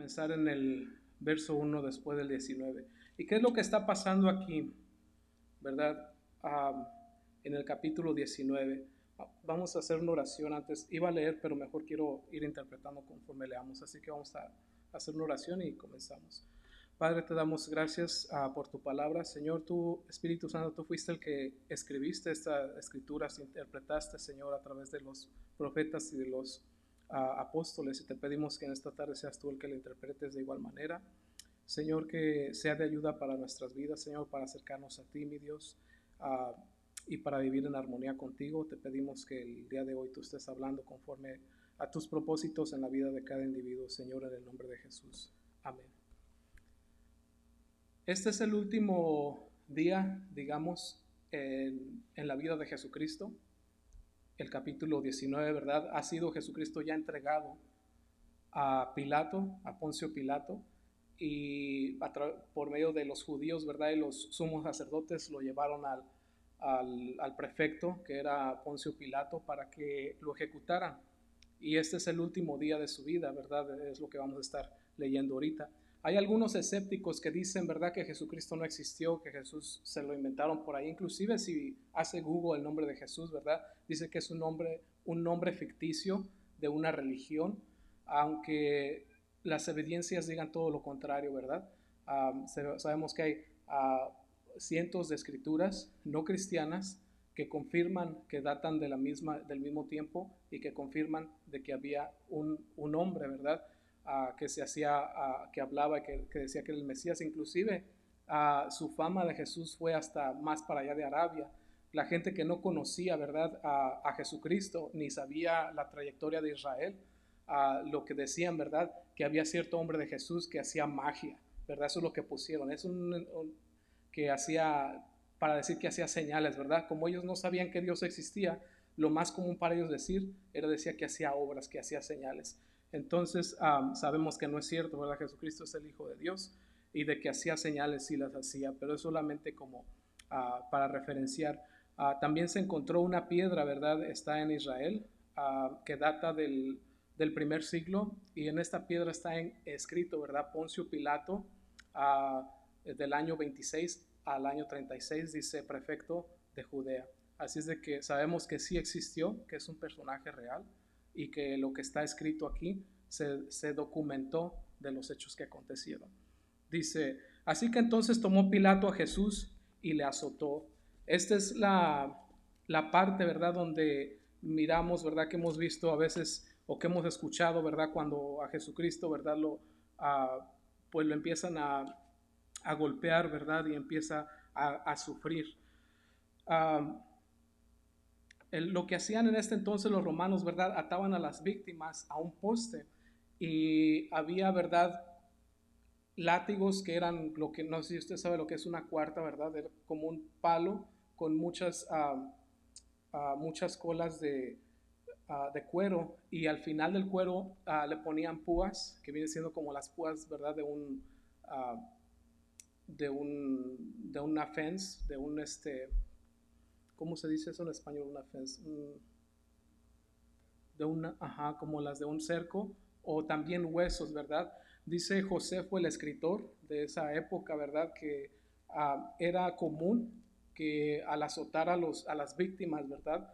comenzar en el verso 1 después del 19. ¿Y qué es lo que está pasando aquí? ¿Verdad? En el capítulo 19. Vamos a hacer una oración antes. Iba a leer, pero mejor quiero ir interpretando conforme leamos. Así que vamos a hacer una oración y comenzamos. Padre, te damos gracias por tu palabra. Señor, tú, Espíritu Santo, tú fuiste el que escribiste estas escrituras, interpretaste, Señor, a través de los profetas y de los apóstoles. Y te pedimos que en esta tarde seas tú el que lo interpretes de igual manera. Señor, que sea de ayuda para nuestras vidas, Señor, para acercarnos a ti, mi Dios, y para vivir en armonía contigo. Te pedimos que el día de hoy tú estés hablando conforme a tus propósitos en la vida de cada individuo, Señor, en el nombre de Jesús. Amén. Este es el último día, digamos, en la vida de Jesucristo. El capítulo 19, ¿verdad? Ha sido Jesucristo ya entregado a Pilato, a Poncio Pilato, y por medio de los judíos, ¿verdad? Y los sumos sacerdotes lo llevaron al prefecto, que era Poncio Pilato, para que lo ejecutaran. Y este es el último día de su vida, ¿verdad? Es lo que vamos a estar leyendo ahorita. Hay algunos escépticos que dicen, ¿verdad?, que Jesucristo no existió, que Jesús se lo inventaron por ahí. Inclusive si hace Google el nombre de Jesús, ¿verdad?, dice que es un nombre ficticio de una religión, aunque las evidencias digan todo lo contrario, ¿verdad? Sabemos que hay cientos de escrituras no cristianas que confirman que datan del mismo tiempo y que confirman de que había un hombre, ¿verdad? Que se hacía, que hablaba y que decía que era el Mesías. Inclusive su fama de Jesús fue hasta más para allá de Arabia. La gente que no conocía, ¿verdad?, a Jesucristo, ni sabía la trayectoria de Israel, lo que decían, ¿verdad?, que había cierto hombre de Jesús que hacía magia, ¿verdad? Eso es lo que pusieron. Es que hacía, para decir que hacía señales, ¿verdad? Como ellos no sabían que Dios existía, lo más común para ellos decir decía que hacía obras, que hacía señales. Entonces sabemos que no es cierto, ¿verdad? Jesucristo es el Hijo de Dios, y de que hacía señales sí las hacía, pero es solamente como para referenciar. También se encontró una piedra, ¿verdad? Está en Israel, que data del primer siglo, y en esta piedra está escrito, ¿verdad? Poncio Pilato, del año 26 al año 36, dice prefecto de Judea. Así es de que sabemos que sí existió, que es un personaje real, y que lo que está escrito aquí se documentó de los hechos que acontecieron. Dice, así que entonces tomó Pilato a Jesús y le azotó. Esta es la parte, ¿verdad?, donde miramos, ¿verdad?, que hemos visto a veces o que hemos escuchado, ¿verdad?, cuando a Jesucristo, ¿verdad?, pues lo empiezan a golpear, ¿verdad?, y empieza a sufrir. Lo que hacían en este entonces los romanos, ¿verdad?, ataban a las víctimas a un poste, y había, ¿verdad?, látigos que eran lo que, no sé si usted sabe lo que es una cuarta, ¿verdad?, era como un palo con muchas colas de cuero, y al final del cuero le ponían púas, que vienen siendo como las púas, ¿verdad?, de una fence, ¿cómo se dice eso en español? Una fence, como las de un cerco, o también huesos, ¿verdad? Dice Josefo, el escritor de esa época, ¿verdad?, que era común que al azotar a las víctimas, ¿verdad?,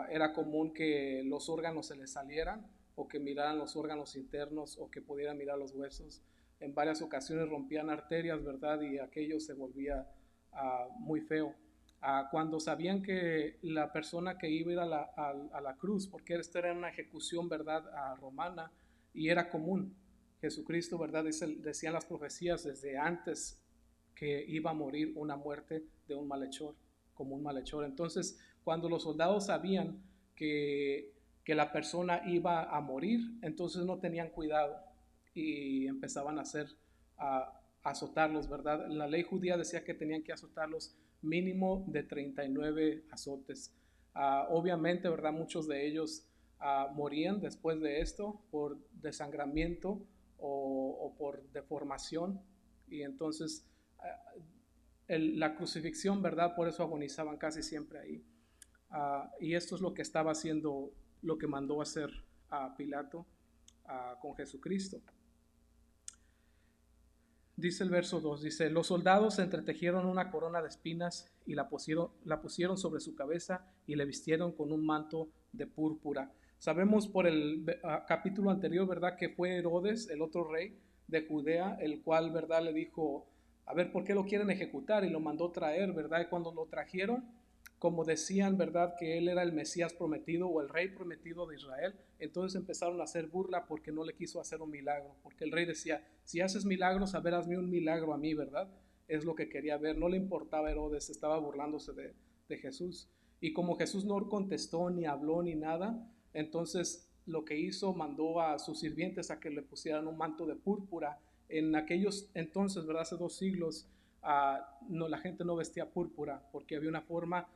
era común que los órganos se les salieran, o que miraran los órganos internos, o que pudieran mirar los huesos. En varias ocasiones rompían arterias, ¿verdad?, y aquello se volvía muy feo. Cuando sabían que la persona que iba a ir a la cruz, porque esto era una ejecución, ¿verdad?, romana, y era común. Jesucristo, ¿verdad?, decían las profecías desde antes que iba a morir una muerte de un malhechor, como un malhechor. Entonces, cuando los soldados sabían que la persona iba a morir, entonces no tenían cuidado y empezaban a azotarlos, ¿verdad? La ley judía decía que tenían que azotarlos mínimo de 39 azotes. Obviamente, ¿verdad?, muchos de ellos morían después de esto por desangramiento o por deformación, y entonces la crucifixión, ¿verdad?, por eso agonizaban casi siempre ahí. Y esto es lo que estaba haciendo, lo que mandó hacer a Pilato con Jesucristo. dice el verso 2, dice, los soldados entretejieron una corona de espinas y la pusieron sobre su cabeza y le vistieron con un manto de púrpura. Sabemos por el capítulo anterior, ¿verdad? Que fue Herodes, el otro rey de Judea, el cual, ¿verdad? Le dijo, a ver, ¿por qué lo quieren ejecutar? Y lo mandó traer, ¿verdad? Y cuando lo trajeron, como decían, ¿verdad? Que él era el Mesías prometido o el rey prometido de Israel, entonces empezaron a hacer burla porque no le quiso hacer un milagro, porque el rey decía, si haces milagros, a ver, hazme un milagro a mí, ¿verdad? Es lo que quería ver, no le importaba a Herodes, estaba burlándose de Jesús. Y como Jesús no contestó, ni habló, ni nada, entonces lo que hizo, mandó a sus sirvientes a que le pusieran un manto de púrpura. En aquellos entonces, ¿verdad? Hace 2 siglos, no, la gente no vestía púrpura porque había una forma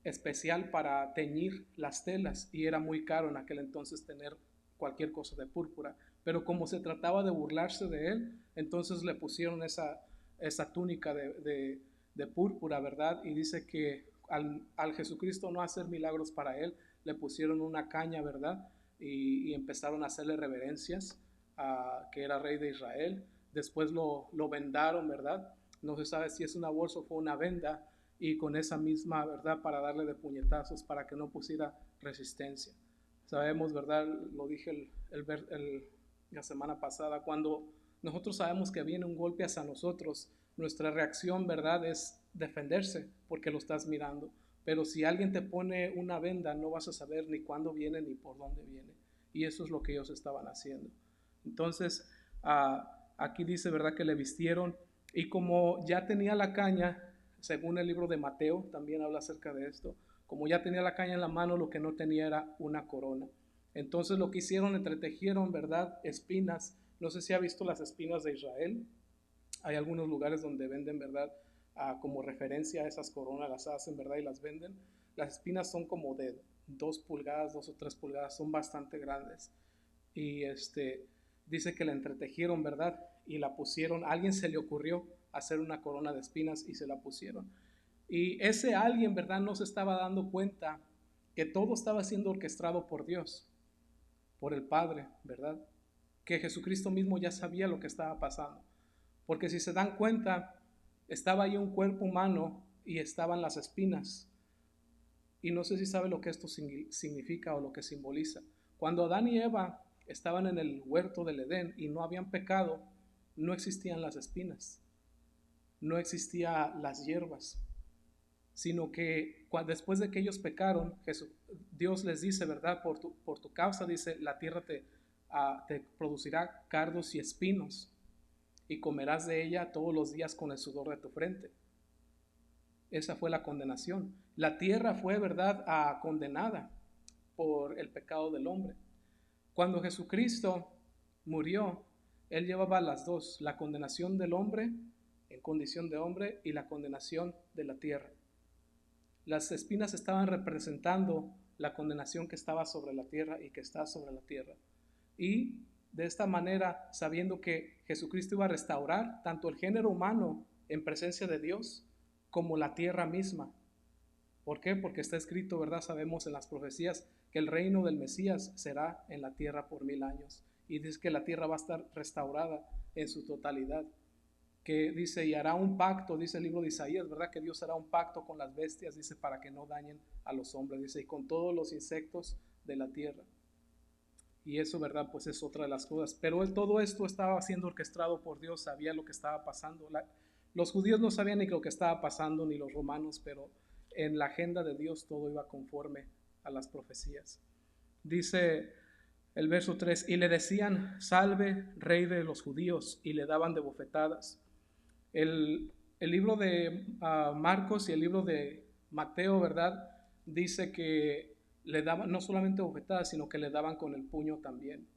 especial para teñir las telas y era muy caro en aquel entonces tener cualquier cosa de púrpura. Pero como se trataba de burlarse de él, entonces le pusieron esa túnica de púrpura, ¿verdad? Y dice que al Jesucristo no hacer milagros para él, le pusieron una caña, ¿verdad? Y empezaron a hacerle reverencias a que era rey de Israel. Después lo vendaron, ¿verdad? No se sabe si es una bolsa o fue una venda, y con esa misma, ¿verdad? Para darle de puñetazos para que no pusiera resistencia. Sabemos, ¿verdad? Lo dije la semana pasada, cuando nosotros sabemos que viene un golpe hacia nosotros, nuestra reacción, ¿verdad? Es defenderse porque lo estás mirando. Pero si alguien te pone una venda, no vas a saber ni cuándo viene ni por dónde viene. Y eso es lo que ellos estaban haciendo. Entonces, aquí dice, ¿verdad? Que le vistieron, y como ya tenía la caña, según el libro de Mateo, también habla acerca de esto, como ya tenía la caña en la mano, lo que no tenía era una corona. Entonces lo que hicieron, entretejieron, ¿verdad? Espinas. No sé si ha visto las espinas de Israel. Hay algunos lugares donde venden, ¿verdad? Como referencia a esas coronas, las hacen, ¿verdad? Y las venden. Las espinas son como de 2 pulgadas, 2 o 3 pulgadas, son bastante grandes. Y dice que la entretejieron, ¿verdad? Y la pusieron, a alguien se le ocurrió hacer una corona de espinas y se la pusieron. Y ese alguien, ¿verdad? No se estaba dando cuenta que todo estaba siendo orquestado por Dios, por el Padre, ¿verdad? Que Jesucristo mismo ya sabía lo que estaba pasando. Porque si se dan cuenta, estaba ahí un cuerpo humano y estaban las espinas. Y no sé si sabe lo que esto significa o lo que simboliza. Cuando Adán y Eva estaban en el huerto del Edén y no habían pecado, no existían las espinas, no existían las hierbas, sino que después de que ellos pecaron, Dios les dice, ¿verdad? Por tu causa, dice, la tierra te producirá cardos y espinos, y comerás de ella todos los días con el sudor de tu frente. Esa fue la condenación. La tierra fue, ¿verdad?, condenada por el pecado del hombre. Cuando Jesucristo murió, Él llevaba las dos, la condenación del hombre en condición de hombre y la condenación de la tierra. Las espinas estaban representando la condenación que estaba sobre la tierra y que está sobre la tierra. Y de esta manera, sabiendo que Jesucristo iba a restaurar tanto el género humano en presencia de Dios como la tierra misma. ¿Por qué? Porque está escrito, ¿verdad? Sabemos en las profecías que el reino del Mesías será en la tierra por 1000 años. Y dice que la tierra va a estar restaurada en su totalidad. Que dice, y hará un pacto, dice el libro de Isaías, ¿verdad? Que Dios hará un pacto con las bestias, dice, para que no dañen a los hombres, dice, y con todos los insectos de la tierra. Y eso, ¿verdad? Pues es otra de las cosas. Pero todo esto estaba siendo orquestado por Dios, sabía lo que estaba pasando. Los judíos no sabían ni lo que estaba pasando, ni los romanos, pero en la agenda de Dios todo iba conforme a las profecías. Dice el verso 3, y le decían, salve, rey de los judíos, y le daban de bofetadas. El libro de Marcos y el libro de Mateo, ¿verdad? Dice que le daban no solamente bofetadas, sino que le daban con el puño también.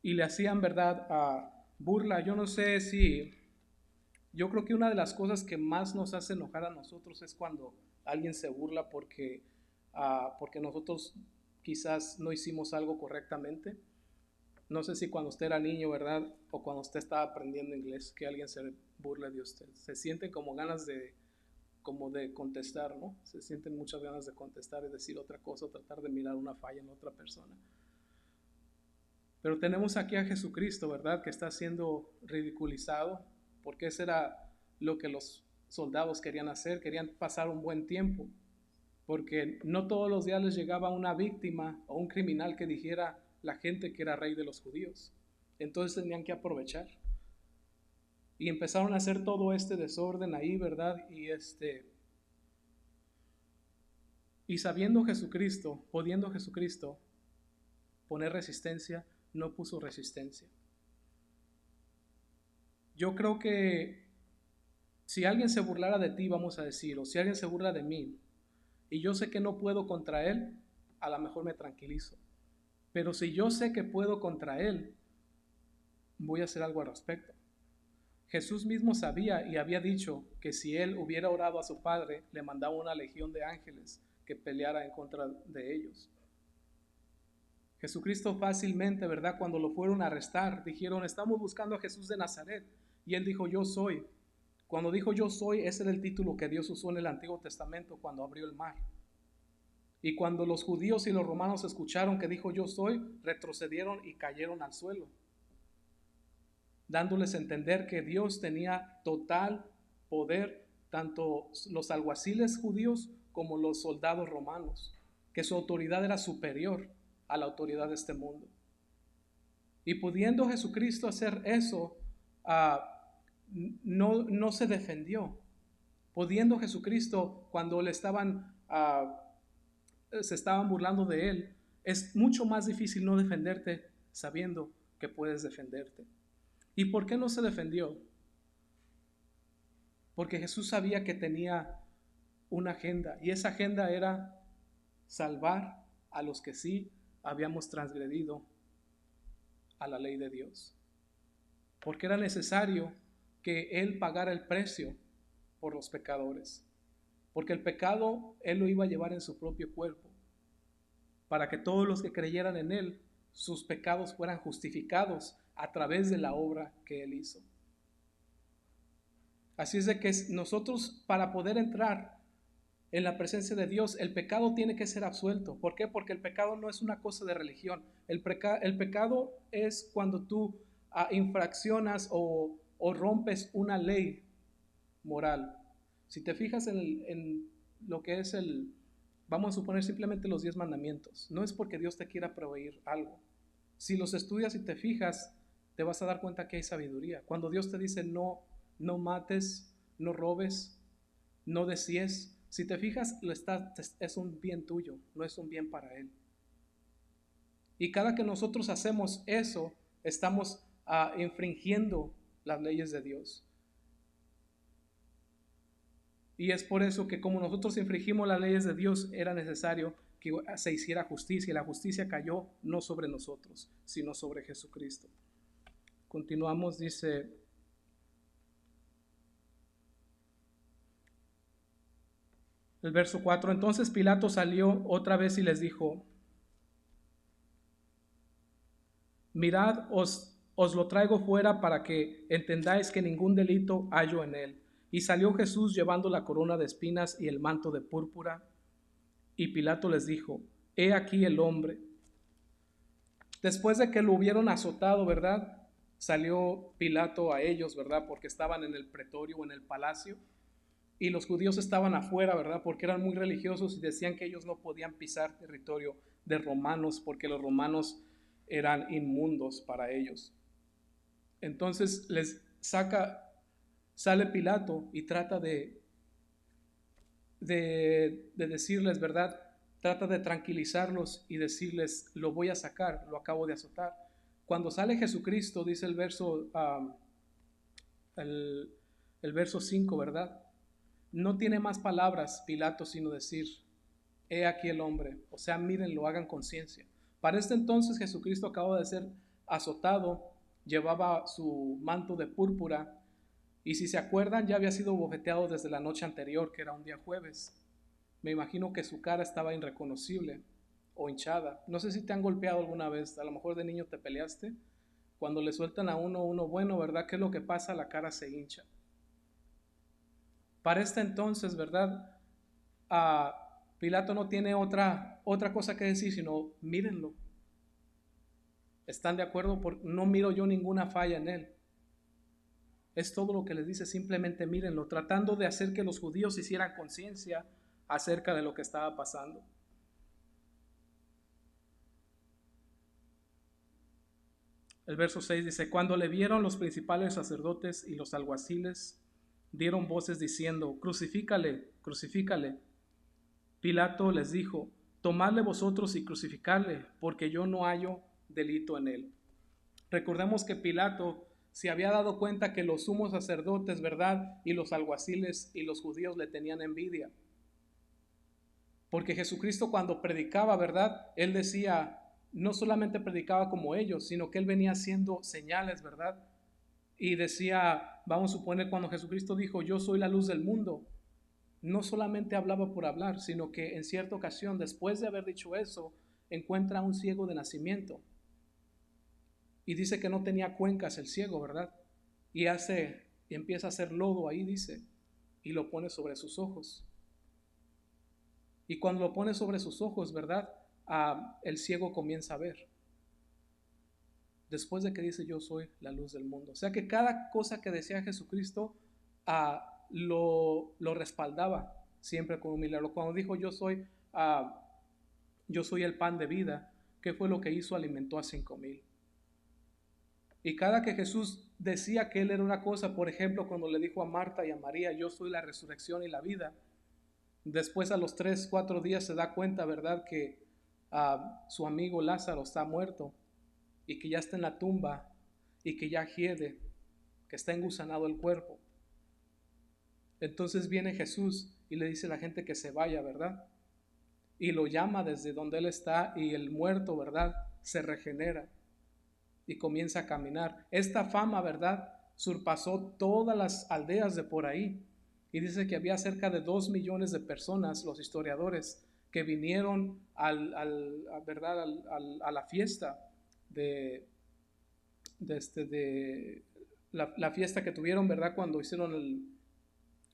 Y le hacían, ¿verdad?, burla. Yo no sé si, yo creo que una de las cosas que más nos hace enojar a nosotros es cuando alguien se burla porque nosotros quizás no hicimos algo correctamente. No sé si cuando usted era niño, ¿verdad? O cuando usted estaba aprendiendo inglés, que alguien se burle de usted. Se sienten como ganas de contestar, ¿no? Se sienten muchas ganas de contestar y decir otra cosa, o tratar de mirar una falla en otra persona. Pero tenemos aquí a Jesucristo, ¿verdad? Que está siendo ridiculizado, porque eso era lo que los soldados querían hacer, querían pasar un buen tiempo, porque no todos los días les llegaba una víctima o un criminal que dijera la gente que era rey de los judíos. Entonces tenían que aprovechar. Y empezaron a hacer todo este desorden ahí, ¿verdad? Y sabiendo Jesucristo, pudiendo Jesucristo poner resistencia, no puso resistencia. Yo creo que si alguien se burlara de ti, vamos a decir, o si alguien se burla de mí, y yo sé que no puedo contra él, a lo mejor me tranquilizo. Pero si yo sé que puedo contra él, voy a hacer algo al respecto. Jesús mismo sabía y había dicho que si él hubiera orado a su Padre, le mandaba una legión de ángeles que peleara en contra de ellos. Jesucristo fácilmente, ¿verdad? Cuando lo fueron a arrestar, dijeron, estamos buscando a Jesús de Nazaret. Y él dijo, yo soy. Cuando dijo yo soy, ese era el título que Dios usó en el Antiguo Testamento cuando abrió el mar. Y cuando los judíos y los romanos escucharon que dijo yo soy, retrocedieron y cayeron al suelo, dándoles a entender que Dios tenía total poder, tanto los alguaciles judíos como los soldados romanos, que su autoridad era superior a la autoridad de este mundo. Y pudiendo Jesucristo hacer eso, no se defendió. Pudiendo Jesucristo, cuando se estaban burlando de él, es mucho más difícil no defenderte sabiendo que puedes defenderte. ¿Y por qué no se defendió? Porque Jesús sabía que tenía una agenda, y esa agenda era salvar a los que sí habíamos transgredido a la ley de Dios. Porque era necesario que Él pagara el precio por los pecadores. Porque el pecado Él lo iba a llevar en su propio cuerpo, para que todos los que creyeran en Él, sus pecados fueran justificados a través de la obra que Él hizo. Así es de que nosotros, para poder entrar en la presencia de Dios, el pecado tiene que ser absuelto. ¿Por qué? Porque el pecado no es una cosa de religión. El pecado es cuando tú infraccionas o rompes una ley moral. Si te fijas en lo que es vamos a suponer simplemente los 10 mandamientos, no es porque Dios te quiera proveer algo. Si los estudias y te fijas, te vas a dar cuenta que hay sabiduría. Cuando Dios te dice no mates, no robes, no desíes, si te fijas, es un bien tuyo, no es un bien para Él. Y cada que nosotros hacemos eso, estamos infringiendo las leyes de Dios. Y es por eso que como nosotros infringimos las leyes de Dios, era necesario que se hiciera justicia. Y la justicia cayó no sobre nosotros, sino sobre Jesucristo. Continuamos, dice el verso 4. Entonces Pilato salió otra vez y les dijo, mirad, os lo traigo fuera para que entendáis que ningún delito hallo en él. Y salió Jesús llevando la corona de espinas y el manto de púrpura. Y Pilato les dijo, he aquí el hombre. Después de que lo hubieron azotado, ¿verdad? Salió Pilato a ellos, ¿verdad? Porque estaban en el pretorio o en el palacio. Y los judíos estaban afuera, ¿verdad? Porque eran muy religiosos y decían que ellos no podían pisar territorio de romanos porque los romanos eran inmundos para ellos. Entonces sale Pilato y trata de decirles, ¿verdad? Trata de tranquilizarlos y decirles, lo voy a sacar, lo acabo de azotar. Cuando sale Jesucristo, dice el verso 5, ¿verdad? No tiene más palabras Pilato sino decir, he aquí el hombre. O sea, mírenlo, hagan conciencia. Para este entonces Jesucristo acaba de ser azotado, llevaba su manto de púrpura y si se acuerdan ya había sido bofeteado desde la noche anterior, que era un día jueves. Me imagino que su cara estaba irreconocible o hinchada. No sé si te han golpeado alguna vez, a lo mejor de niño te peleaste. Cuando le sueltan a uno bueno, ¿verdad? ¿Qué es lo que pasa? La cara se hincha. Para este entonces, ¿verdad? Pilato no tiene otra cosa que decir, sino mírenlo. ¿Están de acuerdo? No miro yo ninguna falla en él. Es todo lo que les dice, simplemente mírenlo, tratando de hacer que los judíos hicieran conciencia acerca de lo que estaba pasando. El verso 6 dice: cuando le vieron los principales sacerdotes y los alguaciles, dieron voces diciendo: crucifícale, crucifícale. Pilato les dijo: tomadle vosotros y crucificadle, porque yo no hallo delito en él. Recordemos que Pilato se había dado cuenta que los sumos sacerdotes, ¿verdad?, y los alguaciles y los judíos le tenían envidia. Porque Jesucristo, cuando predicaba, ¿verdad?, él decía, no solamente predicaba como ellos, sino que él venía haciendo señales, ¿verdad? Y decía, vamos a suponer, cuando Jesucristo dijo: yo soy la luz del mundo, no solamente hablaba por hablar, sino que en cierta ocasión, después de haber dicho eso, encuentra a un ciego de nacimiento. Y dice que no tenía cuencas el ciego, ¿verdad? Y empieza a hacer lodo ahí, dice, y lo pone sobre sus ojos. Y cuando lo pone sobre sus ojos, ¿verdad?, el ciego comienza a ver. Después de que dice: yo soy la luz del mundo. O sea que cada cosa que decía Jesucristo lo respaldaba siempre con un milagro. Cuando dijo: yo soy el pan de vida, ¿qué fue lo que hizo? Alimentó a 5,000. Y cada que Jesús decía que él era una cosa, por ejemplo, cuando le dijo a Marta y a María: yo soy la resurrección y la vida, después a los 3-4 días se da cuenta, ¿verdad?, que su amigo Lázaro está muerto y que ya está en la tumba y que ya hiede, que está engusanado el cuerpo. Entonces viene Jesús y le dice a la gente que se vaya, ¿verdad? Y lo llama desde donde él está, y el muerto, ¿verdad?, se regenera y comienza a caminar. Esta fama, ¿verdad?, surpasó todas las aldeas de por ahí. Y dice que había cerca de 2 millones de personas, los historiadores, que vinieron a la fiesta de la fiesta que tuvieron, ¿verdad?, cuando hicieron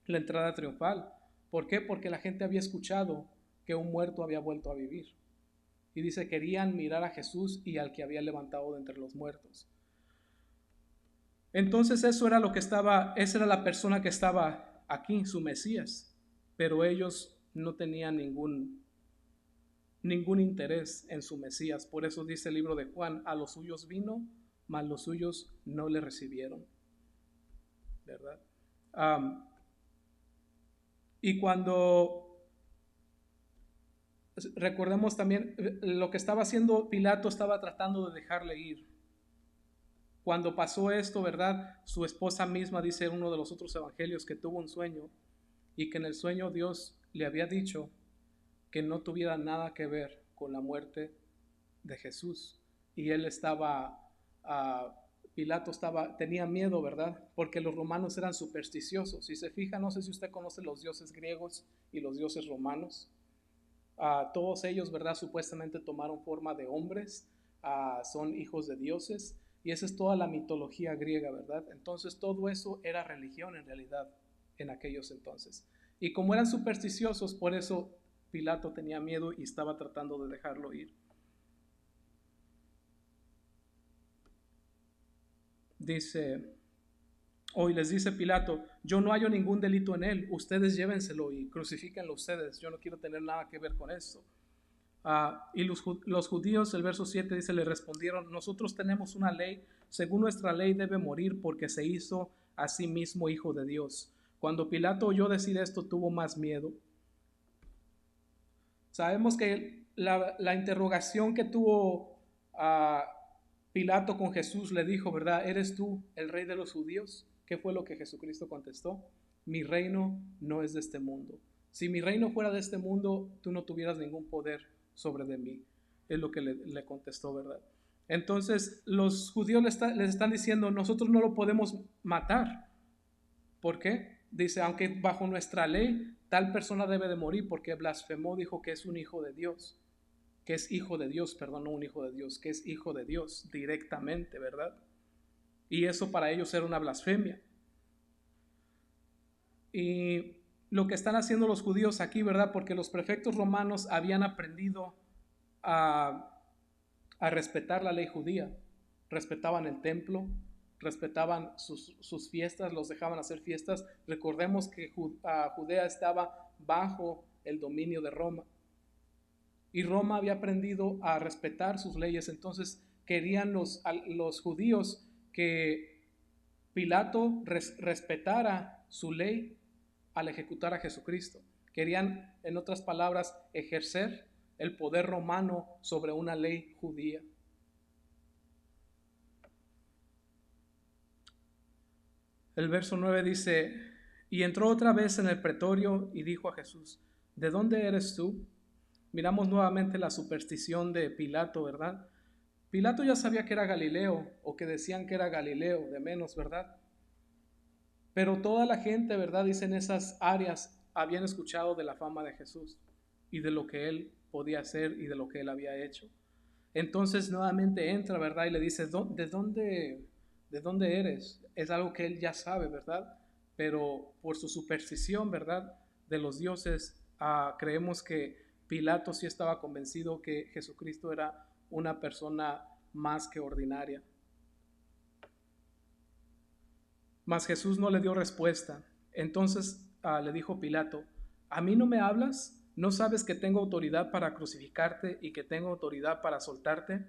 la entrada triunfal. ¿Por qué? Porque la gente había escuchado que un muerto había vuelto a vivir. Y dice, querían mirar a Jesús y al que había levantado de entre los muertos. Entonces esa era la persona que estaba aquí, su Mesías. Pero ellos no tenían ningún interés en su Mesías. Por eso dice el libro de Juan: a los suyos vino, mas los suyos no le recibieron, ¿verdad? Y cuando recordemos también lo que estaba haciendo Pilato, estaba tratando de dejarle ir. Cuando pasó esto, ¿verdad?, su esposa misma, dice en uno de los otros evangelios, que tuvo un sueño y que en el sueño Dios le había dicho que no tuviera nada que ver con la muerte de Jesús. Y él Pilato tenía miedo, ¿verdad?, porque los romanos eran supersticiosos. Si se fija, no sé si usted conoce los dioses griegos y los dioses romanos. Todos ellos, ¿verdad?, supuestamente tomaron forma de hombres, son hijos de dioses, y esa es toda la mitología griega, ¿verdad? Entonces todo eso era religión en realidad en aquellos entonces. Y como eran supersticiosos, por eso Pilato tenía miedo y estaba tratando de dejarlo ir. Hoy les dice Pilato: yo no hallo ningún delito en él, ustedes llévenselo y crucifíquenlo ustedes, yo no quiero tener nada que ver con esto. Y los judíos, el verso 7 dice, le respondieron: nosotros tenemos una ley, según nuestra ley debe morir porque se hizo a sí mismo hijo de Dios. Cuando Pilato oyó decir esto, tuvo más miedo. Sabemos que la interrogación que tuvo Pilato con Jesús, le dijo, ¿verdad?, ¿eres tú el rey de los judíos? ¿Qué fue lo que Jesucristo contestó? Mi reino no es de este mundo. Si mi reino fuera de este mundo, tú no tuvieras ningún poder sobre de mí. Es lo que le contestó, ¿verdad? Entonces los judíos les están diciendo: nosotros no lo podemos matar. ¿Por qué? Dice: aunque bajo nuestra ley tal persona debe de morir porque blasfemó, dijo que es un hijo de Dios. Que es hijo de Dios, perdón, no un hijo de Dios, que es hijo de Dios directamente, ¿verdad? Y eso para ellos era una blasfemia. Y lo que están haciendo los judíos aquí, ¿verdad?, porque los prefectos romanos habían aprendido a respetar la ley judía. Respetaban el templo, respetaban sus fiestas, los dejaban hacer fiestas. Recordemos que Judea estaba bajo el dominio de Roma. Y Roma había aprendido a respetar sus leyes, entonces querían los judíos que Pilato respetara su ley al ejecutar a Jesucristo. Querían, en otras palabras, ejercer el poder romano sobre una ley judía. El verso 9 dice: y entró otra vez en el pretorio y dijo a Jesús: ¿de dónde eres tú? Miramos nuevamente la superstición de Pilato, ¿verdad? Pilato ya sabía que era Galileo, o que decían que era Galileo, de menos, ¿verdad? Pero toda la gente, ¿verdad?, dice, en esas áreas habían escuchado de la fama de Jesús y de lo que él podía hacer y de lo que él había hecho. Entonces nuevamente entra, ¿verdad?, y le dice: ¿de dónde eres? Es algo que él ya sabe, ¿verdad? Pero por su superstición, ¿verdad?, de los dioses, creemos que Pilato sí estaba convencido que Jesucristo era una persona más que ordinaria. Mas Jesús no le dio respuesta. Entonces le dijo Pilato: ¿a mí no me hablas? ¿No sabes que tengo autoridad para crucificarte y que tengo autoridad para soltarte?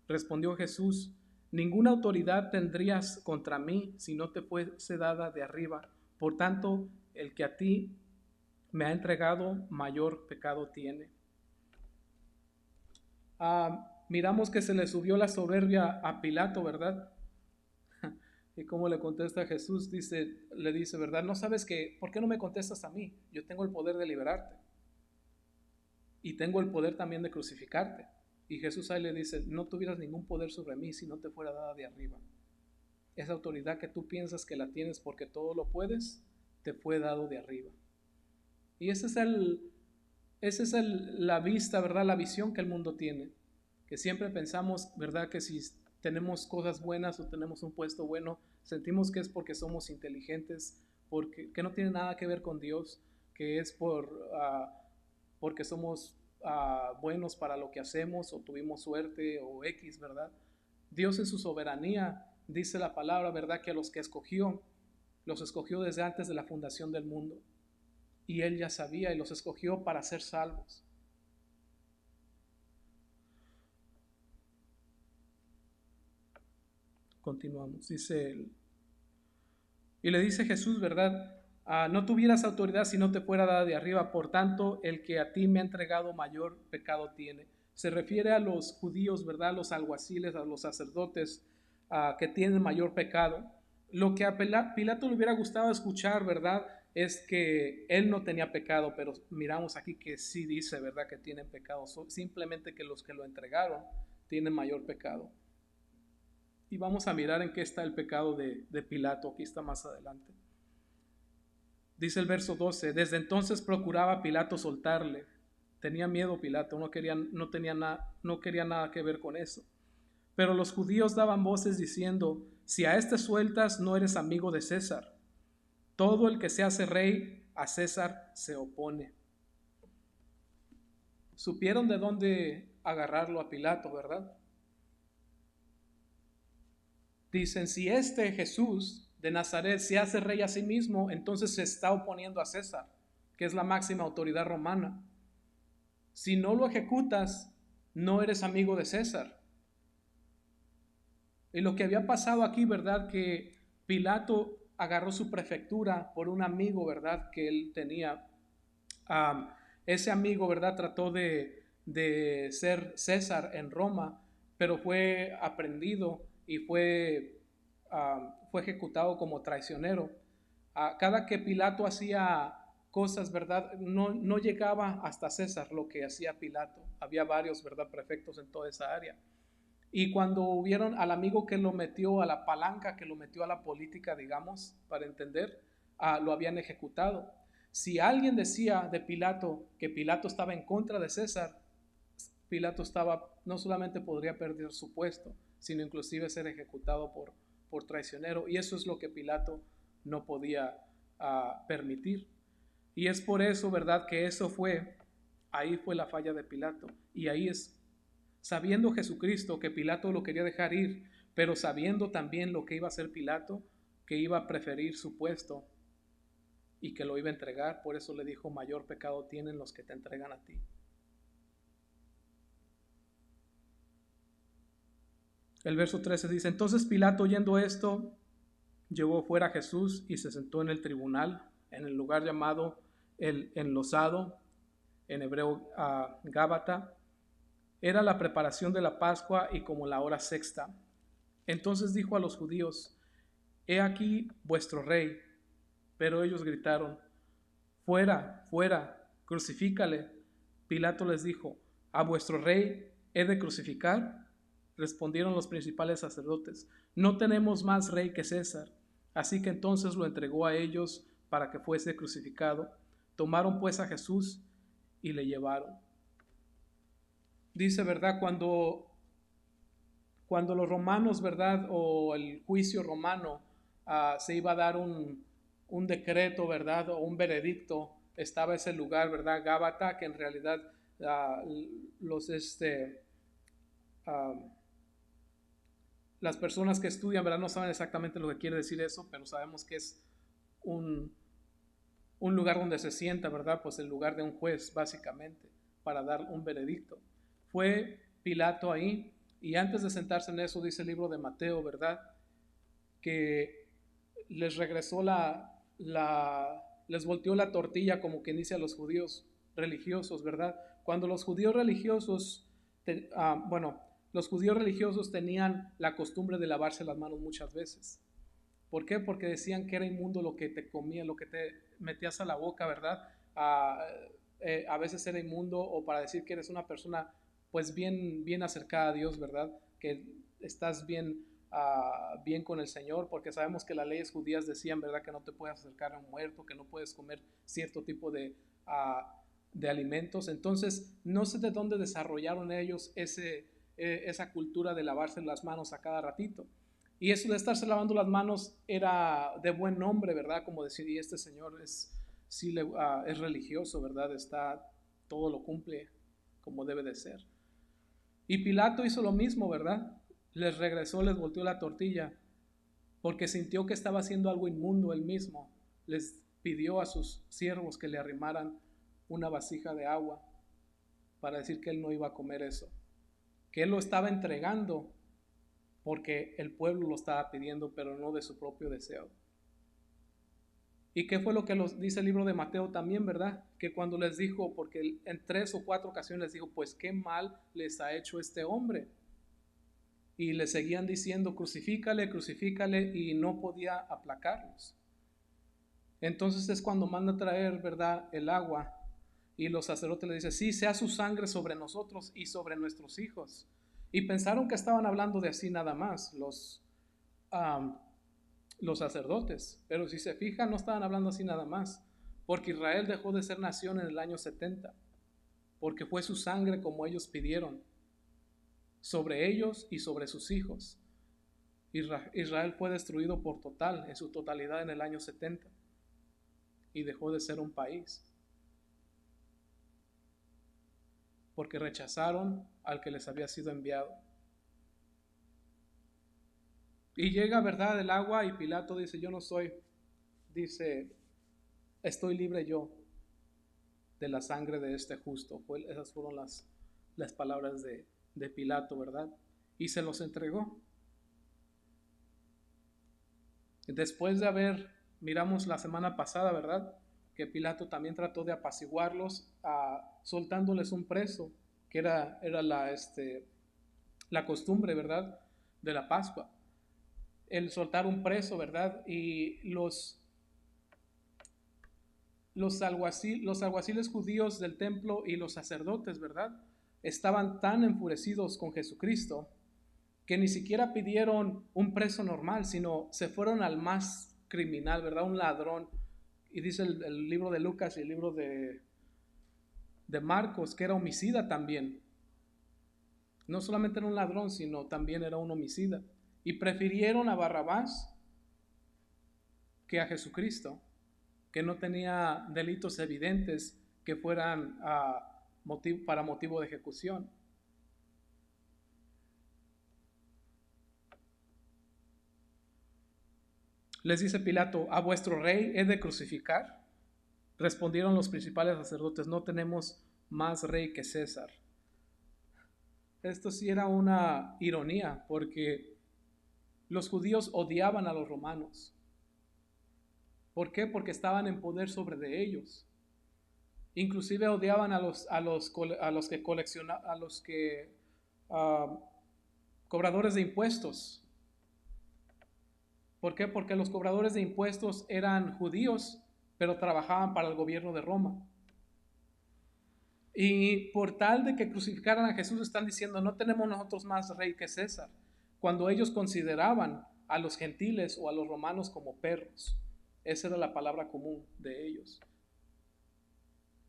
Respondió Jesús: ninguna autoridad tendrías contra mí si no te fuese dada de arriba. Por tanto, el que a ti me ha entregado, mayor pecado tiene. Miramos que se le subió la soberbia a Pilato, ¿verdad? Y como le contesta a Jesús, le dice, ¿verdad? ¿No sabes que, por qué no me contestas a mí? Yo tengo el poder de liberarte. Y tengo el poder también de crucificarte. Y Jesús ahí le dice: no tuvieras ningún poder sobre mí si no te fuera dada de arriba. Esa autoridad que tú piensas que la tienes porque todo lo puedes, te fue dado de arriba. Y esa es la vista, ¿verdad? La visión que el mundo tiene. Que siempre pensamos, ¿verdad?, que si tenemos cosas buenas o tenemos un puesto bueno, sentimos que es porque somos inteligentes, que no tiene nada que ver con Dios, que es porque somos buenos para lo que hacemos o tuvimos suerte o X, ¿verdad? Dios en su soberanía, dice la palabra, ¿verdad?, que a los que escogió, los escogió desde antes de la fundación del mundo. Y Él ya sabía y los escogió para ser salvos. Continuamos, dice él. Y le dice Jesús, ¿verdad? No tuvieras autoridad si no te fuera dada de arriba, por tanto, el que a ti me ha entregado, mayor pecado tiene. Se refiere a los judíos, ¿verdad? A los alguaciles, a los sacerdotes que tienen mayor pecado. Lo que a Pilato le hubiera gustado escuchar, ¿verdad?, es que él no tenía pecado, pero miramos aquí que sí dice, ¿verdad?, que tienen pecado. Simplemente que los que lo entregaron tienen mayor pecado. Y vamos a mirar en qué está el pecado de Pilato. Aquí está más adelante. Dice el verso 12: desde entonces procuraba Pilato soltarle. Tenía miedo Pilato, no quería nada que ver con eso. Pero los judíos daban voces diciendo: si a este sueltas, no eres amigo de César. Todo el que se hace rey, a César se opone. Supieron de dónde agarrarlo a Pilato, ¿verdad? Dicen: si este Jesús de Nazaret se hace rey a sí mismo, entonces se está oponiendo a César, que es la máxima autoridad romana. Si no lo ejecutas, no eres amigo de César. Y lo que había pasado aquí, ¿verdad?, que Pilato agarró su prefectura por un amigo, ¿verdad?, que él tenía. Ese amigo, ¿verdad?, trató de ser César en Roma, pero fue aprendido y fue ejecutado como traicionero. Cada que Pilato hacía cosas, ¿verdad?, no llegaba hasta César lo que hacía Pilato. Había varios, ¿verdad?, prefectos en toda esa área. Y cuando hubieron al amigo que lo metió a la palanca, que lo metió a la política, digamos, para entender, lo habían ejecutado. Si alguien decía de Pilato que Pilato estaba en contra de César, Pilato no solamente podría perder su puesto, sino inclusive ser ejecutado por traicionero. Y eso es lo que Pilato no podía permitir. Y es por eso, ¿verdad?, que ahí fue la falla de Pilato. Y ahí sabiendo Jesucristo que Pilato lo quería dejar ir, pero sabiendo también lo que iba a hacer Pilato, que iba a preferir su puesto y que lo iba a entregar. Por eso le dijo: mayor pecado tienen los que te entregan a ti. El verso 13 dice: entonces Pilato, oyendo esto, llevó fuera a Jesús y se sentó en el tribunal, en el lugar llamado el enlosado, en hebreo Gábata. Era la preparación de la Pascua y como la hora sexta. Entonces dijo a los judíos: he aquí vuestro rey. Pero ellos gritaron: fuera, fuera, crucifícale. Pilato les dijo: ¿a vuestro rey he de crucificar? Respondieron los principales sacerdotes: no tenemos más rey que César. Así que entonces lo entregó a ellos para que fuese crucificado. Tomaron pues a Jesús y le llevaron. Dice, ¿verdad? Cuando los romanos, ¿verdad? O el juicio romano, se iba a dar un decreto, ¿verdad? O un veredicto, estaba ese lugar, ¿verdad? Gábata, que en realidad las personas que estudian, ¿verdad? No saben exactamente lo que quiere decir eso, pero sabemos que es un lugar donde se sienta, ¿verdad? Pues el lugar de un juez, básicamente, para dar un veredicto. Fue Pilato ahí, y antes de sentarse en eso, dice el libro de Mateo, ¿verdad? Que les regresó les volteó la tortilla, como quien dice, a los judíos religiosos, ¿verdad? Cuando los judíos religiosos, los judíos religiosos tenían la costumbre de lavarse las manos muchas veces. ¿Por qué? Porque decían que era inmundo lo que te comía, lo que te metías a la boca, ¿verdad? A veces era inmundo, o para decir que eres una persona pues bien acercada a Dios, ¿verdad? Que estás bien con el Señor, porque sabemos que las leyes judías decían, ¿verdad?, que no te puedes acercar a un muerto, que no puedes comer cierto tipo de alimentos. Entonces, no sé de dónde desarrollaron ellos esa cultura de lavarse las manos a cada ratito. Y eso de estarse lavando las manos era de buen nombre, ¿verdad? Como decir, y este señor es religioso, ¿verdad? Todo lo cumple como debe de ser. Y Pilato hizo lo mismo, ¿verdad? Les regresó, les volteó la tortilla, porque sintió que estaba haciendo algo inmundo él mismo. Les pidió a sus siervos que le arrimaran una vasija de agua para decir que él no iba a comer eso, que él lo estaba entregando porque el pueblo lo estaba pidiendo, pero no de su propio deseo. ¿Y qué fue lo que dice el libro de Mateo también, verdad? Que cuando les dijo, porque en 3 o 4 ocasiones les dijo, pues qué mal les ha hecho este hombre. Y le seguían diciendo, crucifícale, crucifícale, y no podía aplacarlos. Entonces es cuando manda a traer, ¿verdad?, el agua, y los sacerdotes le dicen, sí, sea su sangre sobre nosotros y sobre nuestros hijos. Y pensaron que estaban hablando de así nada más los sacerdotes, pero si se fijan, no estaban hablando así nada más, porque Israel dejó de ser nación en el año 70, porque fue su sangre, como ellos pidieron, sobre ellos y sobre sus hijos. Israel fue destruido en su totalidad en el año 70, y dejó de ser un país, porque rechazaron al que les había sido enviado. Y llega, ¿verdad?, el agua, y Pilato dice, yo no soy, dice, estoy libre yo de la sangre de este justo. Esas fueron las palabras de Pilato, ¿verdad? Y se los entregó. Después de miramos la semana pasada, ¿verdad?, que Pilato también trató de apaciguarlos, soltándoles un preso, que era la costumbre, ¿verdad?, de la Pascua. El soltar un preso, ¿verdad? Y los alguaciles judíos del templo y los sacerdotes, ¿verdad?, estaban tan enfurecidos con Jesucristo que ni siquiera pidieron un preso normal, sino se fueron al más criminal, ¿verdad?, un ladrón. Y dice el libro de Lucas y el libro de Marcos que era homicida también. No solamente era un ladrón, sino también era un homicida. Y prefirieron a Barrabás que a Jesucristo, que no tenía delitos evidentes que fueran para motivo de ejecución. Les dice Pilato: ¿a vuestro rey he de crucificar? Respondieron los principales sacerdotes: no tenemos más rey que César. Esto sí era una ironía, porque los judíos odiaban a los romanos. ¿Por qué? Porque estaban en poder sobre de ellos. Inclusive odiaban a los que cobradores de impuestos. ¿Por qué? Porque los cobradores de impuestos eran judíos, pero trabajaban para el gobierno de Roma. Y por tal de que crucificaran a Jesús, están diciendo: no tenemos nosotros más rey que César, cuando ellos consideraban a los gentiles o a los romanos como perros. Esa era la palabra común de ellos.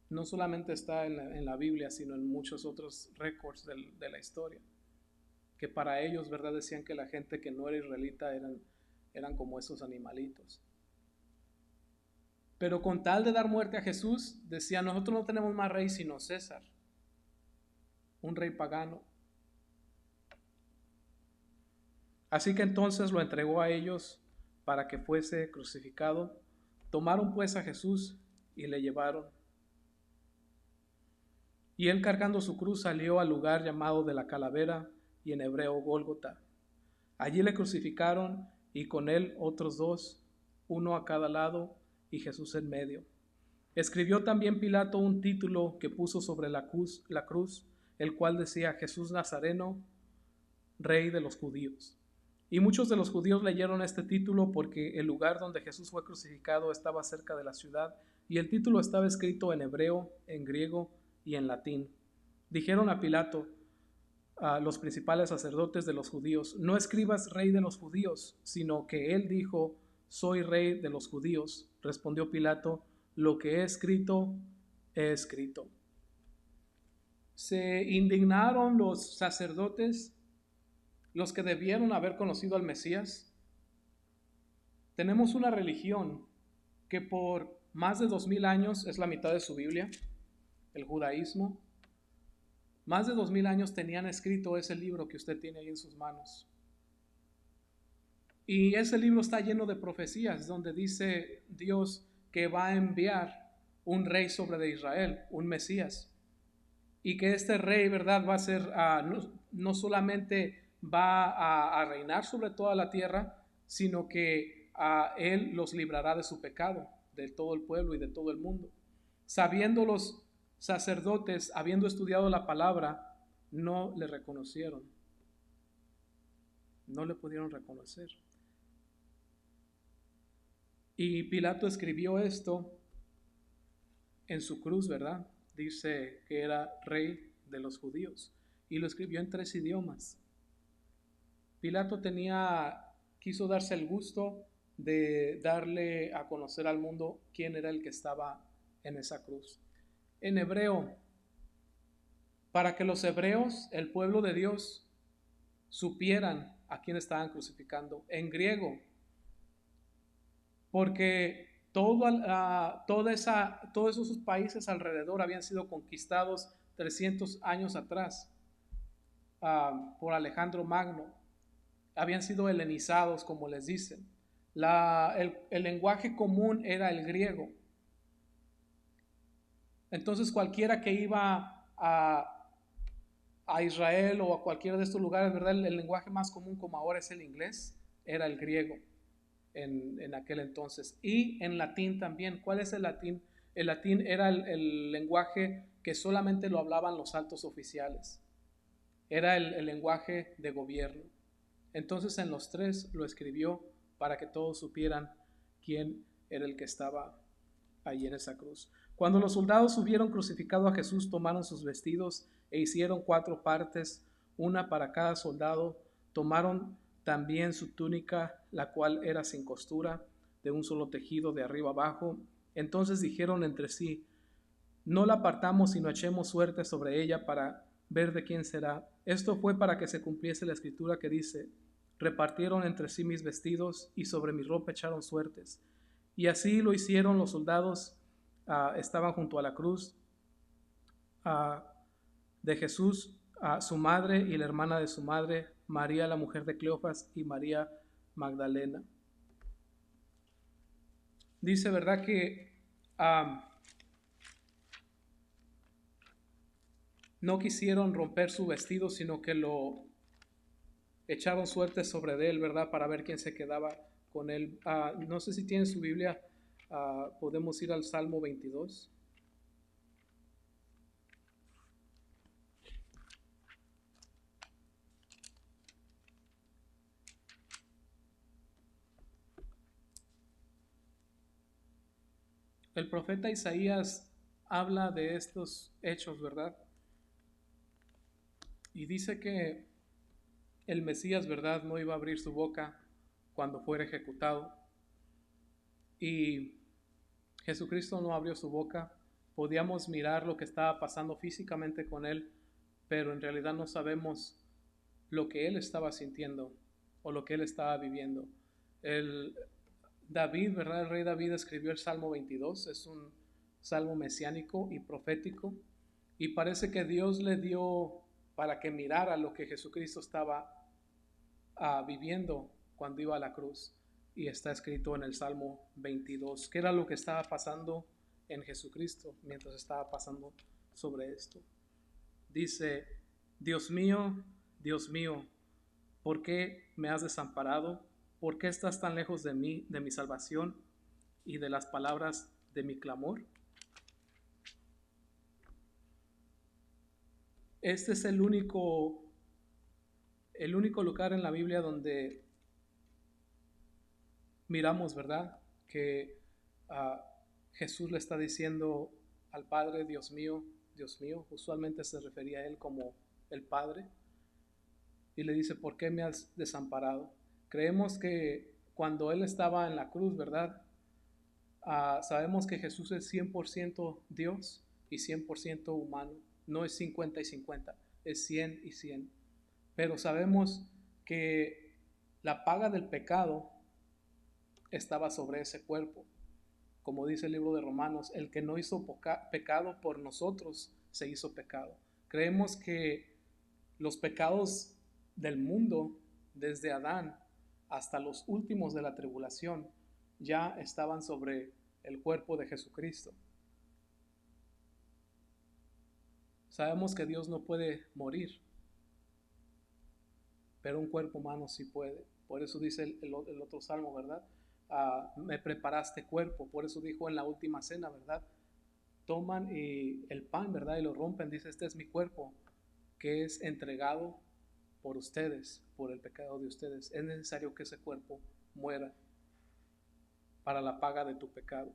No solamente está en la Biblia, sino en muchos otros récords de la historia, que para ellos, ¿verdad?, decían que la gente que no era israelita eran como esos animalitos. Pero con tal de dar muerte a Jesús, decían: nosotros no tenemos más rey sino César, un rey pagano. Así que entonces lo entregó a ellos para que fuese crucificado. Tomaron pues a Jesús y le llevaron. Y él, cargando su cruz, salió al lugar llamado de la Calavera, y en hebreo Gólgota. Allí le crucificaron, y con él otros dos, uno a cada lado, y Jesús en medio. Escribió también Pilato un título que puso sobre la cruz, el cual decía: Jesús Nazareno, Rey de los judíos. Y muchos de los judíos leyeron este título porque el lugar donde Jesús fue crucificado estaba cerca de la ciudad, y el título estaba escrito en hebreo, en griego y en latín. Dijeron a Pilato, a los principales sacerdotes de los judíos: no escribas Rey de los judíos, sino que él dijo: soy Rey de los judíos. Respondió Pilato: lo que he escrito, he escrito. Se indignaron los sacerdotes, los que debieron haber conocido al Mesías. Tenemos una religión que por más de 2000 años es la mitad de su Biblia, el judaísmo. Más de 2000 años tenían escrito ese libro que usted tiene ahí en sus manos. Y ese libro está lleno de profecías donde dice Dios que va a enviar un rey sobre de Israel, un Mesías. Y que este rey, ¿verdad?, va a ser, no solamente va a reinar sobre toda la tierra, sino que él los librará de su pecado, de todo el pueblo y de todo el mundo. Sabiendo los sacerdotes, habiendo estudiado la palabra, no le reconocieron. No le pudieron reconocer. Y Pilato escribió esto en su cruz, ¿verdad? Dice que era rey de los judíos, y lo escribió en 3 idiomas. Pilato quiso darse el gusto de darle a conocer al mundo quién era el que estaba en esa cruz. En hebreo, para que los hebreos, el pueblo de Dios, supieran a quién estaban crucificando. En griego, porque todos esos países alrededor habían sido conquistados 300 años atrás por Alejandro Magno. Habían sido helenizados, como les dicen. El lenguaje común era el griego. Entonces cualquiera que iba a Israel o a cualquiera de estos lugares, ¿verdad?, el lenguaje más común, como ahora es el inglés, era el griego en aquel entonces. Y en latín también. ¿Cuál es el latín? El latín era el lenguaje que solamente lo hablaban los altos oficiales. Era el lenguaje de gobierno. Entonces en los 3 lo escribió para que todos supieran quién era el que estaba allí en esa cruz. Cuando los soldados hubieron crucificado a Jesús, tomaron sus vestidos e hicieron 4 partes, una para cada soldado. Tomaron también su túnica, la cual era sin costura, de un solo tejido de arriba abajo. Entonces dijeron entre sí: no la partamos, sino echemos suerte sobre ella para ver de quién será. Esto fue para que se cumpliese la escritura que dice: repartieron entre sí mis vestidos, y sobre mi ropa echaron suertes. Y así lo hicieron. Los soldados estaban junto a la cruz de Jesús, su madre y la hermana de su madre, María la mujer de Cleofas y María Magdalena. Dice, ¿verdad? Que am, no quisieron romper su vestido, sino que lo echaron suerte sobre de él, ¿verdad? Para ver quién se quedaba con él. No sé si tienen su Biblia, podemos ir al Salmo 22. El profeta Isaías habla de estos hechos, ¿verdad? Y dice que el Mesías, ¿verdad?, no iba a abrir su boca cuando fuera ejecutado. Y Jesucristo no abrió su boca. Podíamos mirar lo que estaba pasando físicamente con él, pero en realidad no sabemos lo que él estaba sintiendo o lo que él estaba viviendo. El David, ¿verdad? El rey David escribió el Salmo 22, es un salmo mesiánico y profético, y parece que Dios le dio para que mirara lo que Jesucristo estaba viviendo cuando iba a la cruz. Y está escrito en el Salmo 22, que era lo que estaba pasando en Jesucristo mientras estaba pasando sobre esto. Dice, Dios mío, ¿por qué me has desamparado? ¿Por qué estás tan lejos de mí, de mi salvación y de las palabras de mi clamor? Este es el único lugar en la Biblia donde miramos, ¿verdad?, que uh, Jesús le está diciendo al Padre, Dios mío, Dios mío. Usualmente se refería a él como el Padre, y le dice, ¿por qué me has desamparado? Creemos que cuando él estaba en la cruz, ¿verdad? Sabemos que Jesús es 100% Dios y 100% humano. No es 50 y 50, es 100 y 100. Pero sabemos que la paga del pecado estaba sobre ese cuerpo. Como dice el libro de Romanos, el que no hizo pecado por nosotros se hizo pecado. Creemos que los pecados del mundo, desde Adán hasta los últimos de la tribulación, ya estaban sobre el cuerpo de Jesucristo. Sabemos que Dios no puede morir, pero un cuerpo humano sí puede. Por eso dice el otro salmo, ¿verdad? Me preparaste cuerpo. Por eso dijo en la última cena, ¿verdad? Toman el pan, ¿verdad? Y lo rompen. Dice, este es mi cuerpo, que es entregado por ustedes, por el pecado de ustedes. Es necesario que ese cuerpo muera para la paga de tu pecado.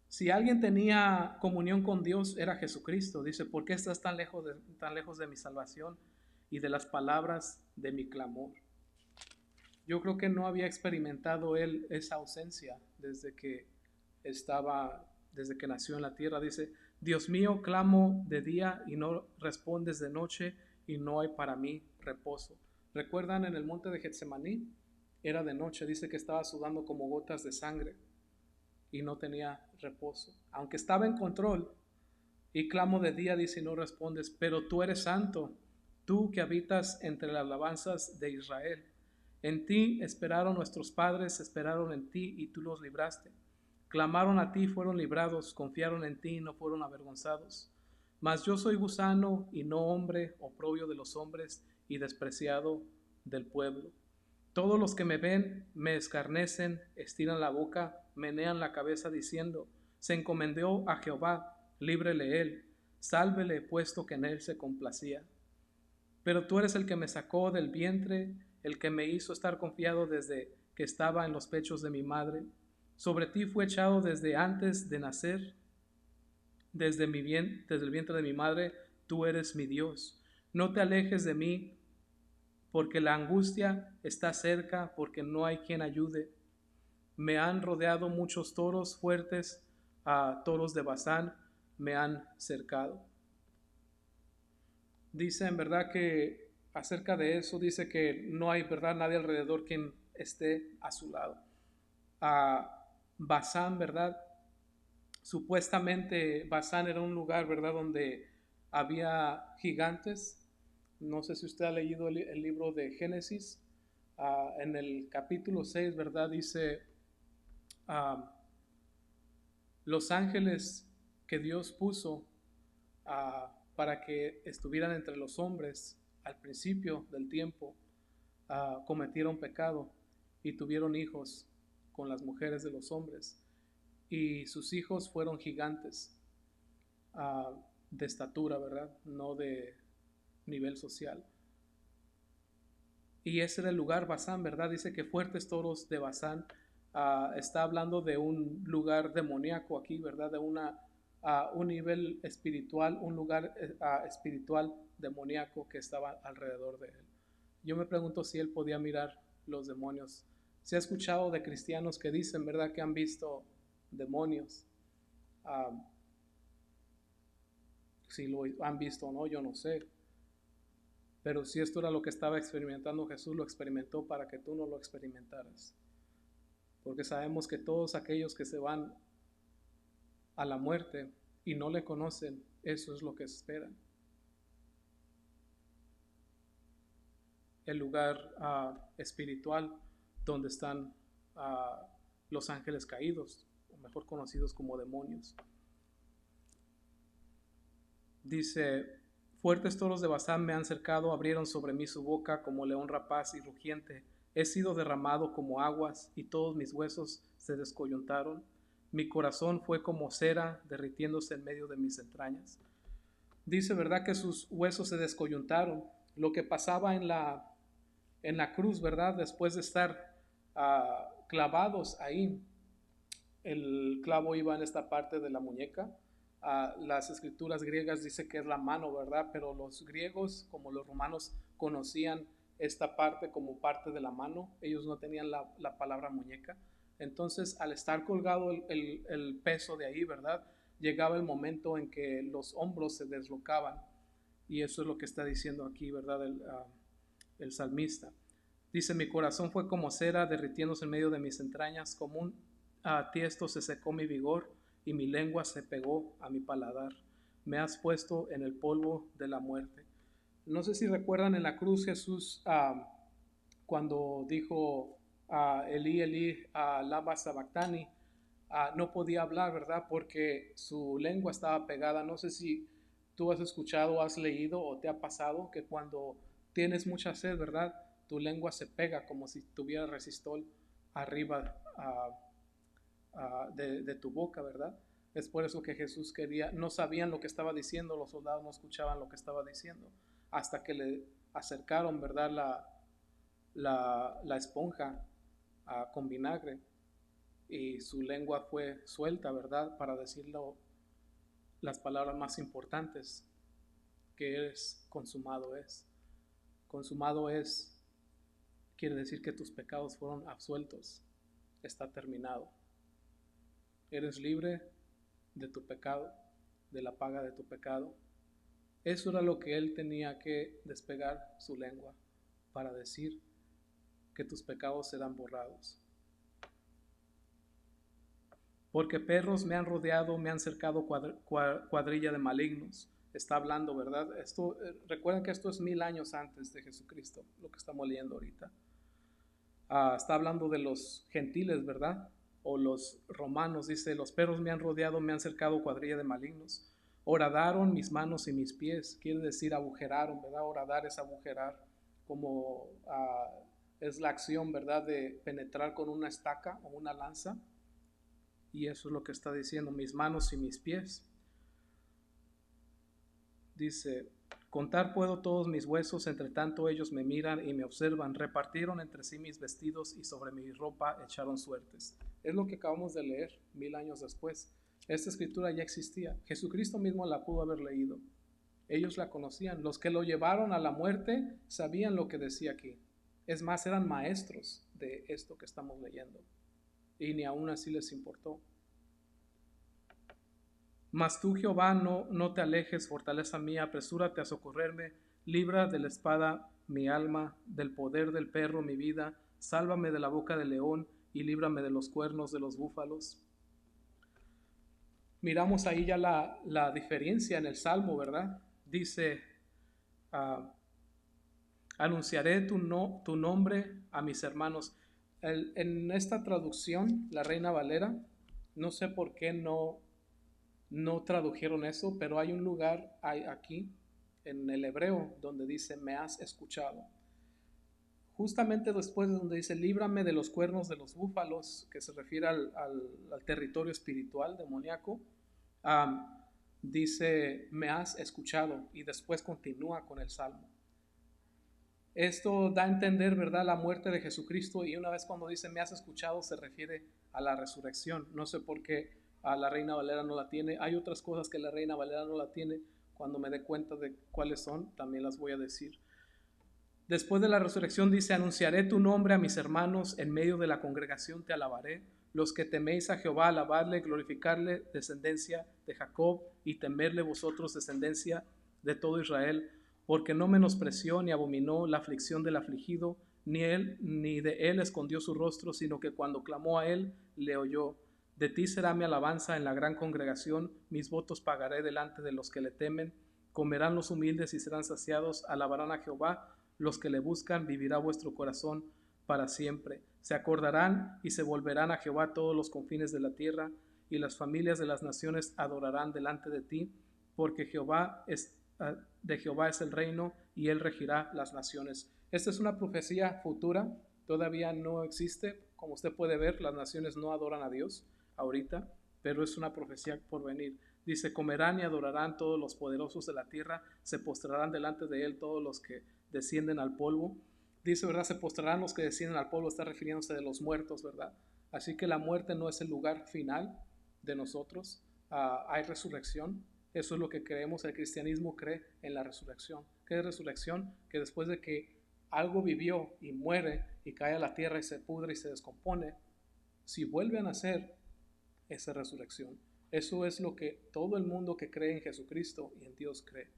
Si alguien tenía comunión con Dios, era Jesucristo. Dice, ¿por qué estás tan lejos de mi salvación y de las palabras de mi clamor? Yo creo que no había experimentado él esa ausencia desde que nació en la tierra. Dice, Dios mío, clamo de día y no respondes de noche, y no hay para mí reposo. ¿Recuerdan en el monte de Getsemaní? Era de noche, dice que estaba sudando como gotas de sangre y no tenía reposo. Aunque estaba en control, y clamo de día, dice, y no respondes, pero tú eres santo, tú que habitas entre las alabanzas de Israel. En ti esperaron nuestros padres, esperaron en ti y tú los libraste. Clamaron a ti, fueron librados, confiaron en ti y no fueron avergonzados. Mas yo soy gusano y no hombre, oprobio de los hombres y despreciado del pueblo. Todos los que me ven me escarnecen, estiran la boca, menean la cabeza diciendo, se encomendó a Jehová, líbrele él, sálvele puesto que en él se complacía. Pero tú eres el que me sacó del vientre, el que me hizo estar confiado desde que estaba en los pechos de mi madre. Sobre ti fue echado desde antes de nacer, desde el vientre de mi madre, tú eres mi Dios. No te alejes de mí, porque la angustia está cerca, porque no hay quien ayude. Me han rodeado muchos toros fuertes, toros de Basán me han cercado. Dice en verdad que acerca de eso, dice que no hay, verdad, nadie alrededor quien esté a su lado. Basán, ¿verdad? Supuestamente Basán era un lugar, ¿verdad?, donde había gigantes. No sé si usted ha leído el libro de Génesis. En el capítulo 6, ¿verdad? Dice, ah, los ángeles que Dios puso para que estuvieran entre los hombres al principio del tiempo, cometieron pecado y tuvieron hijos con las mujeres de los hombres. Y sus hijos fueron gigantes de estatura, ¿verdad? No de nivel social. Y ese era el lugar Basán, ¿verdad? Dice que fuertes toros de Basán. Está hablando de un lugar demoníaco aquí, ¿verdad? De un nivel espiritual, un lugar espiritual demoníaco que estaba alrededor de él. Yo me pregunto si él podía mirar los demonios. Se ha escuchado de cristianos que dicen, ¿verdad?, que han visto demonios. Si lo han visto o no, yo no sé. Pero si esto era lo que estaba experimentando Jesús, lo experimentó para que tú no lo experimentaras. Porque sabemos que todos aquellos que se van a la muerte y no le conocen, eso es lo que esperan. El lugar espiritual donde están los ángeles caídos, o mejor conocidos como demonios. Dice, fuertes toros de Basán me han cercado, abrieron sobre mí su boca como león rapaz y rugiente. He sido derramado como aguas y todos mis huesos se descoyuntaron. Mi corazón fue como cera derritiéndose en medio de mis entrañas. Dice, ¿verdad?, que sus huesos se descoyuntaron. Lo que pasaba en la cruz, ¿verdad?, después de estar clavados ahí, el clavo iba en esta parte de la muñeca. Las escrituras griegas dicen que es la mano, ¿verdad? Pero los griegos, como los romanos, conocían esta parte como parte de la mano. Ellos no tenían la palabra muñeca. Entonces, al estar colgado el peso de ahí, ¿verdad?, llegaba el momento en que los hombros se deslocaban. Y eso es lo que está diciendo aquí, ¿verdad?, el salmista. Dice, mi corazón fue como cera derritiéndose en medio de mis entrañas, como un tiesto se secó mi vigor y mi lengua se pegó a mi paladar. Me has puesto en el polvo de la muerte. No sé si recuerdan en la cruz Jesús cuando dijo Elí, Elí, lama sabactani, no podía hablar, ¿verdad? Porque su lengua estaba pegada. No sé si tú has escuchado, has leído o te ha pasado que cuando tienes mucha sed, ¿verdad?, tu lengua se pega como si tuviera resistol arriba de tu boca, ¿verdad? Es por eso que Jesús quería, no sabían lo que estaba diciendo, los soldados no escuchaban lo que estaba diciendo, hasta que le acercaron, ¿verdad?, la esponja con vinagre y su lengua fue suelta, ¿verdad?, para decirlo las palabras más importantes, que es consumado es. Consumado es, quiere decir que tus pecados fueron absueltos, está terminado. Eres libre de tu pecado, de la paga de tu pecado. Eso era lo que él tenía que despegar su lengua para decir que tus pecados serán borrados. Porque perros me han rodeado, me han cercado cuadrilla de malignos. Está hablando, ¿verdad? Recuerden que esto es 1000 años antes de Jesucristo, lo que estamos leyendo ahorita. Está hablando de los gentiles, ¿verdad? O los romanos, dice, los perros me han rodeado, me han cercado cuadrilla de malignos. Horadaron mis manos y mis pies, quiere decir agujeraron, ¿verdad? Horadar es agujerar, como es la acción, ¿verdad?, de penetrar con una estaca o una lanza. Y eso es lo que está diciendo, mis manos y mis pies. Dice, contar puedo todos mis huesos, entre tanto ellos me miran y me observan. Repartieron entre sí mis vestidos y sobre mi ropa echaron suertes. Es lo que acabamos de leer 1000 años después. Esta escritura ya existía. Jesucristo mismo la pudo haber leído. Ellos la conocían. Los que lo llevaron a la muerte sabían lo que decía aquí. Es más, eran maestros de esto que estamos leyendo. Y ni aún así les importó. Mas tú, Jehová, no te alejes, fortaleza mía, apresúrate a socorrerme, libra de la espada mi alma, del poder del perro mi vida, sálvame de la boca del león y líbrame de los cuernos de los búfalos. Miramos ahí ya la diferencia en el Salmo, ¿verdad? Dice, Anunciaré tu nombre a mis hermanos. En esta traducción, la Reina Valera, no sé por qué no tradujeron eso, pero hay un lugar aquí en el hebreo donde dice, me has escuchado. Justamente después de donde dice, líbrame de los cuernos de los búfalos, que se refiere al territorio espiritual demoníaco, dice, me has escuchado, y después continúa con el salmo. Esto da a entender, ¿verdad?, la muerte de Jesucristo, y una vez cuando dice me has escuchado se refiere a la resurrección. No sé por qué a la Reina Valera no la tiene. Hay otras cosas que la Reina Valera no la tiene. Cuando me dé cuenta de cuáles son, también las voy a decir. Después de la resurrección dice, anunciaré tu nombre a mis hermanos, en medio de la congregación te alabaré. Los que teméis a Jehová, alabadle, glorificarle, descendencia de Jacob, y temerle vosotros, descendencia de todo Israel, porque no menospreció ni abominó la aflicción del afligido, ni de él escondió su rostro, sino que cuando clamó a él, le oyó. De ti será mi alabanza en la gran congregación, mis votos pagaré delante de los que le temen. Comerán los humildes y serán saciados, alabarán a Jehová, los que le buscan, vivirá vuestro corazón para siempre. Se acordarán y se volverán a Jehová todos los confines de la tierra, y las familias de las naciones adorarán delante de ti, porque de Jehová es el reino, y él regirá las naciones. Esta es una profecía futura, todavía no existe. Como usted puede ver, las naciones no adoran a Dios ahorita, pero es una profecía por venir. Dice, comerán y adorarán todos los poderosos de la tierra, se postrarán delante de él todos los que descienden al polvo. Dice, ¿verdad? Se postrarán los que descienden al polvo, está refiriéndose de los muertos, ¿verdad? Así que la muerte no es el lugar final de nosotros. Hay resurrección. Eso es lo que creemos. El cristianismo cree en la resurrección. ¿Qué es resurrección? Que después de que algo vivió y muere y cae a la tierra y se pudre y se descompone, si vuelve a nacer, esa resurrección. Eso es lo que todo el mundo que cree en Jesucristo y en Dios cree.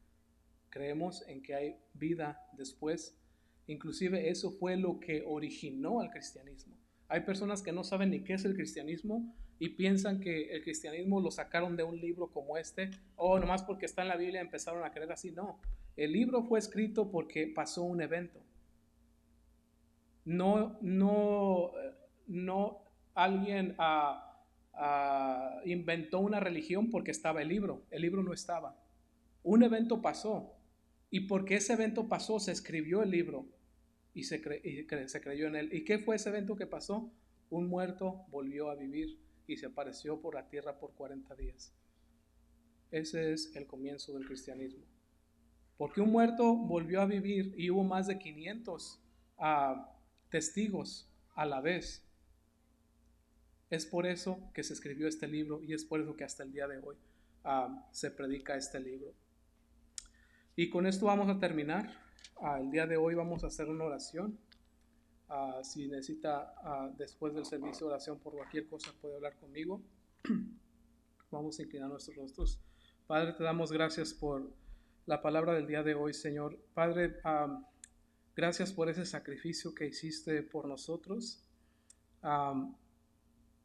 Creemos en que hay vida después. Inclusive eso fue lo que originó al cristianismo. Hay personas que no saben ni qué es el cristianismo y piensan que el cristianismo lo sacaron de un libro como este, o nomás porque está en la Biblia empezaron a creer así. No, el libro fue escrito porque pasó un evento. No alguien inventó una religión porque estaba el libro no estaba. Un evento pasó, y porque ese evento pasó se escribió el libro y se creyó en él. ¿Y qué fue ese evento que pasó? Un muerto volvió a vivir y se apareció por la tierra por 40 días. Ese es el comienzo del cristianismo. Porque un muerto volvió a vivir y hubo más de 500 testigos a la vez. Es por eso que se escribió este libro, y es por eso que hasta el día de hoy se predica este libro. Y con esto vamos a terminar. El día de hoy vamos a hacer una oración. Si necesita después del servicio de oración por cualquier cosa, puede hablar conmigo. Vamos a inclinar nuestros rostros. Padre, te damos gracias por la palabra del día de hoy, Señor. Padre, gracias por ese sacrificio que hiciste por nosotros.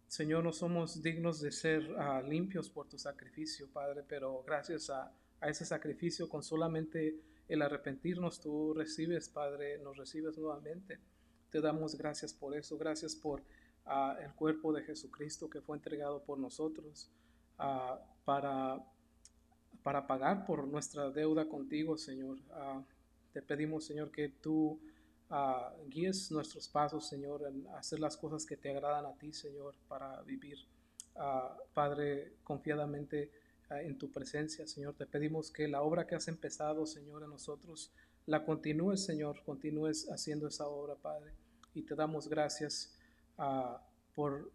Señor, no somos dignos de ser limpios por tu sacrificio, Padre, pero gracias a ese sacrificio, con solamente el arrepentirnos, tú recibes, Padre, nos recibes nuevamente. Te damos gracias por eso. Gracias por el cuerpo de Jesucristo que fue entregado por nosotros para pagar por nuestra deuda contigo, Señor. Te pedimos, Señor, que tú guíes nuestros pasos, Señor, en hacer las cosas que te agradan a ti, Señor, para vivir, Padre, confiadamente en tu presencia, Señor. Te pedimos que la obra que has empezado, Señor, en nosotros, la continúes, Señor, continúes haciendo esa obra, Padre. Y te damos gracias por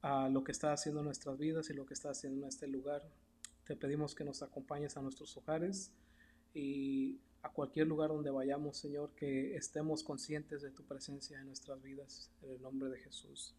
lo que estás haciendo en nuestras vidas y lo que estás haciendo en este lugar. Te pedimos que nos acompañes a nuestros hogares y a cualquier lugar donde vayamos, Señor, que estemos conscientes de tu presencia en nuestras vidas. En el nombre de Jesús.